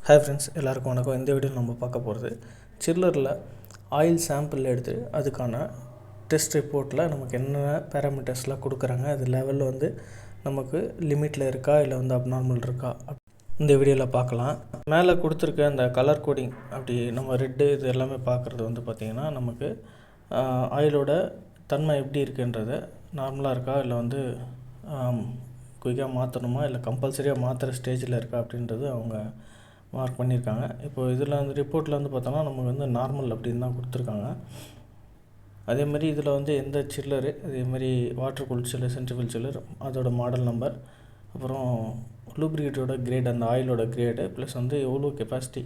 Hi friends, எல்லாருக்கும் வணக்கம். இந்த வீடியோவில் நம்ம பார்க்க போகிறது சில்லரில் ஆயில் சாம்பிள் எடுத்து அதுக்கான டெஸ்ட் ரிப்போர்ட்டில் நமக்கு என்னென்ன பேராமீட்டர்ஸ்லாம் கொடுக்குறாங்க, அது லெவலில் வந்து நமக்கு லிமிட்டில் இருக்கா இல்லை வந்து அப்நார்மல் இருக்கா இந்த வீடியோவில் பார்க்கலாம். மேலே கொடுத்துருக்க அந்த கலர் கோடிங் அப்படி நம்ம ரெட்டு இது எல்லாமே பார்க்குறது வந்து பார்த்திங்கன்னா நமக்கு ஆயிலோட தன்மை எப்படி இருக்குன்றதை நார்மலாக இருக்கா இல்லை வந்து குயிக்காக மாற்றணுமா இல்லை கம்பல்சரியாக மாற்றுற ஸ்டேஜில் இருக்கா அப்படின்றது அவங்க மார்க் பண்ணியிருக்காங்க. இப்போது இதில் வந்து ரிப்போர்ட்டில் வந்து பார்த்தோன்னா நமக்கு வந்து நார்மல் அப்படின்னு தான் கொடுத்துருக்காங்க. அதேமாதிரி இதில் வந்து எந்த சில்லரு, அதேமாதிரி water cooled chiller, centrifugal chiller, அதோட மாடல் நம்பர், அப்புறம் லூப்ரிகேட்டோட கிரேட், அந்த ஆயிலோட கிரேடு, ப்ளஸ் வந்து எவ்வளோ கெப்பாசிட்டி,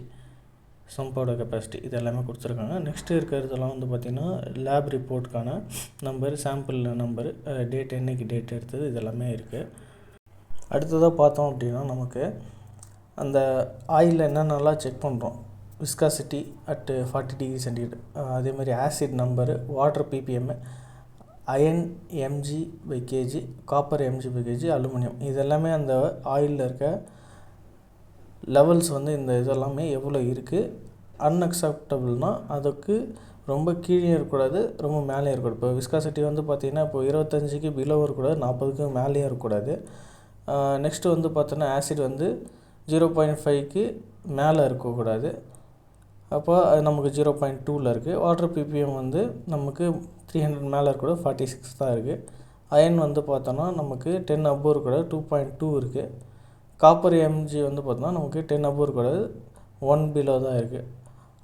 சம்போட கெப்பாசிட்டி, இது எல்லாமே கொடுத்துருக்காங்க. நெக்ஸ்ட்டு இருக்கிறதெல்லாம் வந்து பார்த்திங்கன்னா லேப் ரிப்போர்ட்டுக்கான நம்பர், சாம்பிள் நம்பரு, டேட், என்னைக்கு டேட் எடுத்தது, இது எல்லாமே இருக்குது. அடுத்ததாக பார்த்தோம் அப்படின்னா நமக்கு அந்த ஆயிலில் என்னென்னலாம் செக் பண்ணுறோம், விஸ்காசிட்டி அட் 40 டிகிரி சென்டிகிரேட், அதேமாதிரி acid number, water ppm, iron mg/kg, copper mg/kg, aluminium, இது எல்லாமே அந்த ஆயிலில் இருக்க லெவல்ஸ் வந்து இந்த இதெல்லாமே எவ்வளோ இருக்குது. அன்அக்செப்டபுள்னால் அதுக்கு ரொம்ப கீழே இருக்கக்கூடாது, ரொம்ப மேலே இருக்கக்கூடாது. இப்போ விஸ்காசிட்டி வந்து பார்த்திங்கன்னா இப்போ 25க்கு பிலோ இருக்கக்கூடாது, 40க்கு மேலேயும் இருக்கக்கூடாது. நெக்ஸ்ட்டு வந்து பார்த்தோன்னா ஆசிட் வந்து 0.5க்கு மேலே இருக்கக்கூடாது, அப்போ அது நமக்கு 0.2ல் இருக்குது. வாட்டர் ppm வந்து நமக்கு 300 மேலே இருக்கக்கூடாது, 46 தான் இருக்குது. அயன் வந்து பார்த்தோன்னா நமக்கு 10 above இருக்கக்கூடாது, 2.2 இருக்குது. காப்பர் mg வந்து பார்த்தோன்னா நமக்கு 10 above இருக்கக்கூடாது, 1 பிலோ தான் இருக்குது.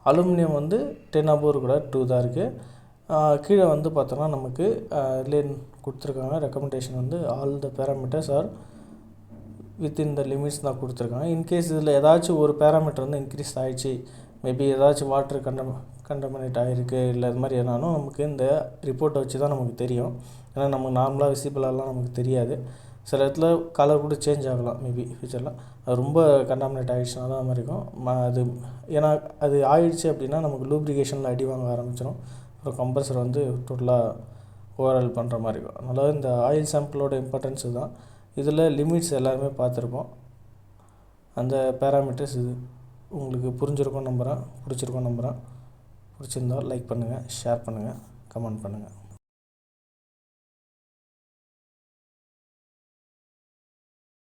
அலுமினியம் வந்து 10 above இருக்கக்கூடாது, 2 தான் இருக்குது. கீழே வந்து பார்த்தோன்னா நமக்கு இதுலேயே கொடுத்துருக்காங்க ரெக்கமெண்டேஷன் வந்து all the parameters are within the limits தான் கொடுத்துருக்காங்க. இன்கேஸ் இதில் ஏதாச்சும் ஒரு பேராமீட்டர் வந்து இன்க்ரீஸ் ஆகிடுச்சு, மேபி ஏதாச்சும் வாட்டர் கண்டமினேட் ஆகிருக்கு இல்லை இது மாதிரி என்னாலும் நமக்கு இந்த ரிப்போர்ட்டை வச்சு தான் நமக்கு தெரியும். ஏன்னா நமக்கு நார்மலாக விசிபிளாலாம் நமக்கு தெரியாது. சில இடத்துல கலர் கூட சேஞ்ச் ஆகலாம் மேபி ஃபியூச்சரில். அது ரொம்ப கண்டாமினேட் ஆகிடுச்சுனா தான் மாதிரி இருக்கும். அது ஏன்னா அது ஆயிடுச்சு அப்படின்னா நமக்கு லூப்ரிகேஷனில் அடி வாங்க ஆரம்பிச்சிடும். அப்புறம் கம்ப்ரஸர் வந்து டோட்டலாக ஓவரால் பண்ணுற மாதிரி இருக்கும். அதனால் இந்த ஆயில் சாம்பிளோட இம்பார்ட்டன்ஸ் தான். இதில் லிமிட்ஸ் எல்லாருமே பார்த்துருப்போம். அந்த பேராமீட்டர்ஸ் இது உங்களுக்கு புரிஞ்சிருக்கும் நம்புகிறேன், பிடிச்சிருக்கோம் நம்புகிறேன். பிடிச்சிருந்தால் லைக் பண்ணுங்கள், ஷேர் பண்ணுங்கள், கமெண்ட் பண்ணுங்கள்.